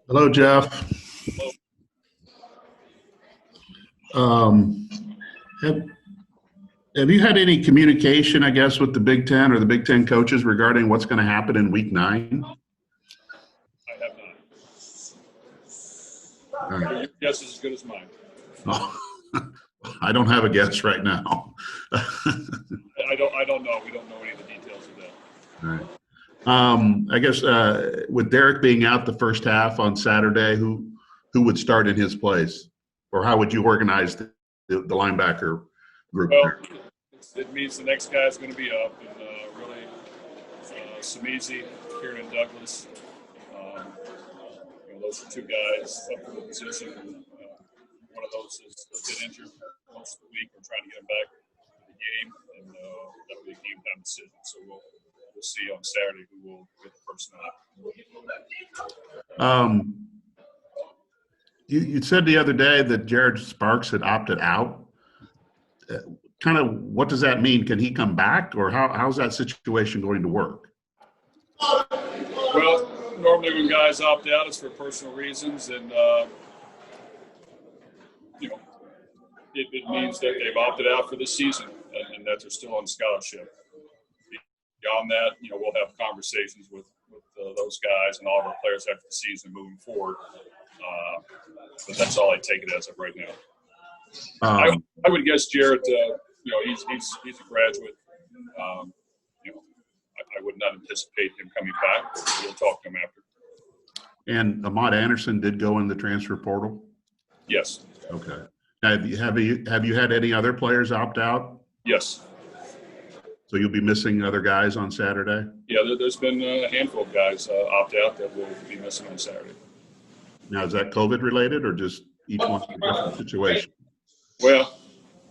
Hello, Jeff. Um, have, have you had any communication, I guess, with the Big Ten or the Big Ten coaches regarding what's going to happen in Week 9? I have All not. right. Your guess is as good as mine. Oh, I don't have a guess right now. I don't know. We don't know any of the details of that. All right. I guess with Derek being out the first half on Saturday, who would start in his place, or how would you organize the linebacker group Well, there? it means the next guy is going to be up, and really, Samizi, Kieran Douglas. Those are two guys up for the position. One of those has been injured most of the week. We're trying to get him back to the game, and that'll be a game time decision. So we'll see on Saturday who will get the first snap. You said the other day that Jared Sparks had opted out. Kind of what does that mean? Can he come back, or how's that situation going to work? Well, normally when guys opt out, it's for personal reasons, and it means that they've opted out for this season and that they're still on scholarship. Beyond that, we'll have conversations with those guys and all of our players after the season moving forward. But that's all I take it as of right now. I would guess Jarrett. He's a graduate. I would not anticipate him coming back. We'll talk to him after. And Ahmad Anderson did go in the transfer portal? Yes. Okay. Now, have you had any other players opt out? Yes. So you'll be missing other guys on Saturday? Yeah, there's been a handful of guys opt out that will be missing on Saturday. Now, is that COVID related or just each one's a different situation? Well,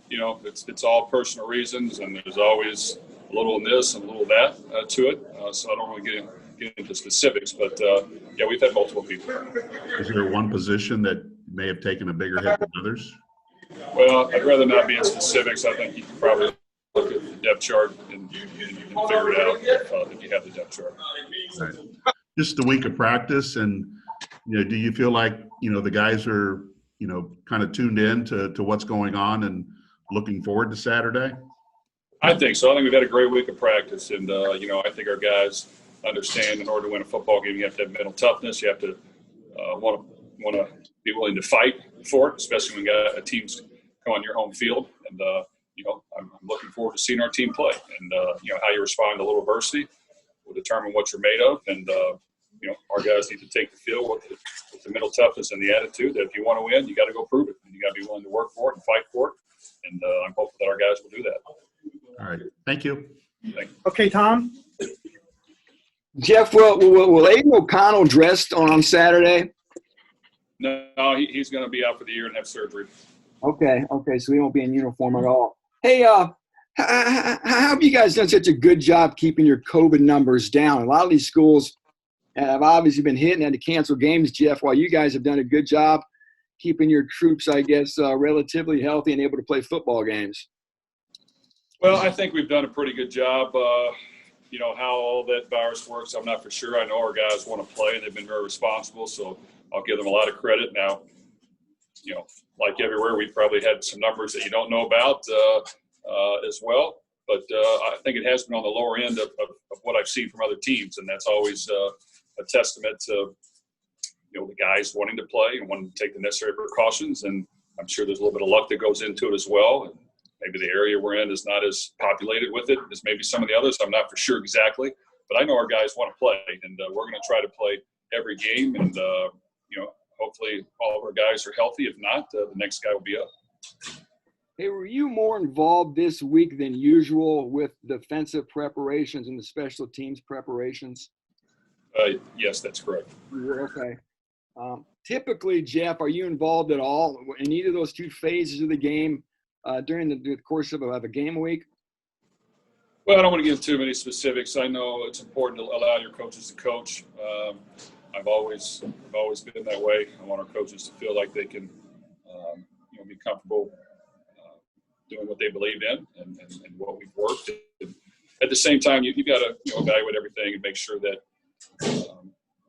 it's all personal reasons, and there's always a little of this and a little of that to it. So I don't really get into specifics, but we've had multiple people. Is there one position that may have taken a bigger hit than others? Well, I'd rather not be in specifics. I think you can probably look at the depth chart and figure it out if you have the depth chart. Right. Just a week of practice, and do you feel like the guys are kind of tuned in to what's going on and looking forward to Saturday? I think so. I think we've had a great week of practice, and I think our guys understand in order to win a football game, you have to have mental toughness. You have to want to be willing to fight for it, especially when a team's come on your home field. And I'm looking forward to seeing our team play, and how you respond to a little adversity will determine what you're made of. And our guys need to take the field with the mental toughness and the attitude that if you want to win, you got to go prove it, and you got to be willing to work for it and fight for it. And I'm hopeful that our guys will do that. All right. Thank you. Thank you. Okay, Tom. Jeff, will Aiden O'Connell dressed on Saturday? No, he's going to be out for the year and have surgery. Okay, so he won't be in uniform at all. Hey, how have you guys done such a good job keeping your COVID numbers down? A lot of these schools have obviously been hit and had to cancel games, Jeff, while you guys have done a good job keeping your troops, I guess, relatively healthy and able to play football games. Well, I think we've done a pretty good job. How all that virus works, I'm not for sure. I know our guys want to play. They've been very responsible, so I'll give them a lot of credit. Now, like everywhere, we've probably had some numbers that you don't know about as well. But I think it has been on the lower end of what I've seen from other teams, and that's always a testament to the guys wanting to play and wanting to take the necessary precautions. And I'm sure there's a little bit of luck that goes into it as well. And maybe the area we're in is not as populated with it as maybe some of the others. I'm not for sure exactly, but I know our guys want to play, and we're going to try to play every game. And hopefully all of our guys are healthy. If not, the next guy will be up. Hey, were you more involved this week than usual with defensive preparations and the special teams preparations? Yes, that's correct. Okay. Typically, Jeff, are you involved at all in either of those two phases of the game during the course of a game week? Well, I don't want to give too many specifics. I know it's important to allow your coaches to coach. I've always been that way. I want our coaches to feel like they can, be comfortable doing what they believe in and what we've worked. And at the same time, you've got to evaluate everything and make sure that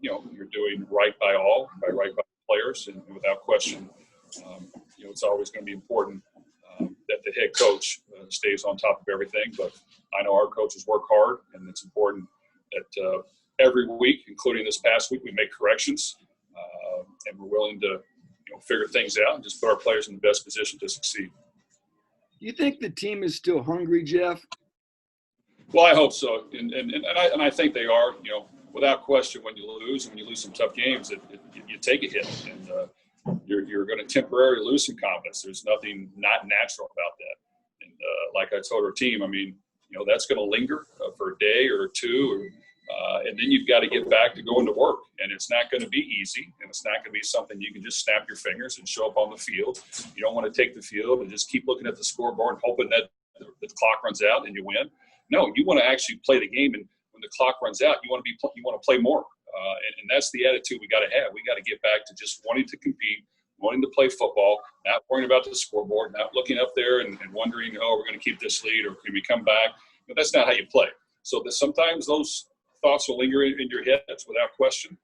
you're doing right by all. By question, it's always going to be important that the head coach stays on top of everything. But I know our coaches work hard, and it's important that every week, including this past week, we make corrections, and we're willing to figure things out and just put our players in the best position to succeed. Do you think the team is still hungry, Jeff? Well, I hope so, and I think they are. Without question, when you lose some tough games, you take a hit, and you're going to temporarily lose some confidence. There's nothing not natural about that. And like I told our team, that's going to linger for a day or two, and then you've got to get back to going to work. And it's not going to be easy, and it's not going to be something you can just snap your fingers and show up on the field. You don't want to take the field and just keep looking at the scoreboard and hoping that the clock runs out and you win. No, you want to actually play the game, and when the clock runs out, you want to play more. And that's the attitude we got to have. We got to get back to just wanting to compete, wanting to play football, not worrying about the scoreboard, not looking up there and wondering, we're going to keep this lead or can we come back? That's not how you play. So sometimes those thoughts will linger in your head. That's without question.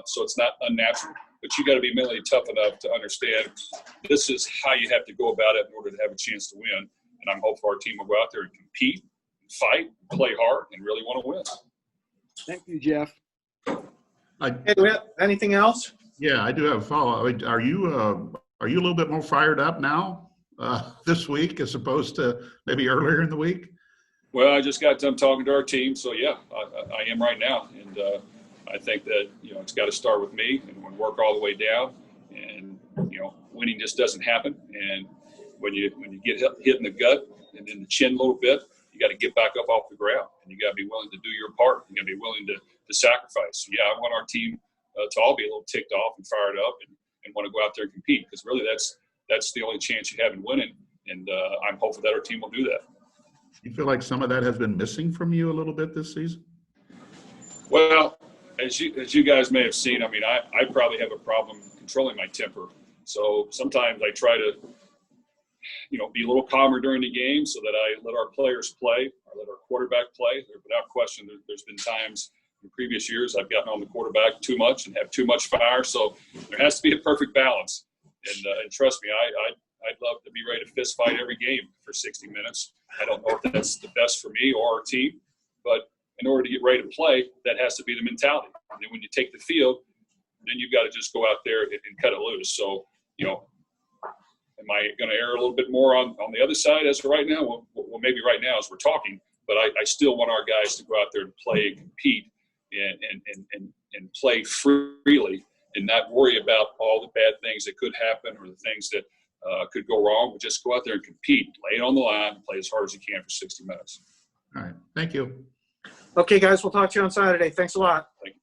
So it's not unnatural, but you got to be mentally tough enough to understand this is how you have to go about it in order to have a chance to win. And I'm hopeful our team will go out there and compete, fight, play hard, and really want to win. Thank you, Jeff. Hey, do we have anything else? Yeah, I do have a follow-up. Are you a little bit more fired up now this week as opposed to maybe earlier in the week? Well, I just got done talking to our team, so yeah, I am right now, and I think that it's got to start with me and work all the way down, and winning just doesn't happen. And when you get hit in the gut and in the chin a little bit, you got to get back up off the ground, and you got to be willing to do your part. You got to be willing to sacrifice. So yeah, I want our team to all be a little ticked off and fired up and want to go out there and compete, because really that's the only chance you have in winning, and I'm hopeful that our team will do that. You feel like some of that has been missing from you a little bit this season? Well, as you guys may have seen, I probably have a problem controlling my temper. So sometimes I try to, be a little calmer during the game so that I let our players play, or let our quarterback play. Without question, there's been times in previous years I've gotten on the quarterback too much and have too much fire. So there has to be a perfect balance. And trust me, I'd love to be ready to fist fight every game for 60 minutes. I don't know if that's the best for me or our team, but in order to get ready to play, that has to be the mentality. And then when you take the field, then you've got to just go out there and cut it loose. So, am I going to err a little bit more on the other side as of right now? Well, maybe right now as we're talking, but I still want our guys to go out there and play and compete and play freely and not worry about all the bad things that could happen or the things that could go wrong. But just go out there and compete, lay it on the line, play as hard as you can for 60 minutes. All right. Thank you. Okay, guys, we'll talk to you on Saturday. Thanks a lot. Thank you.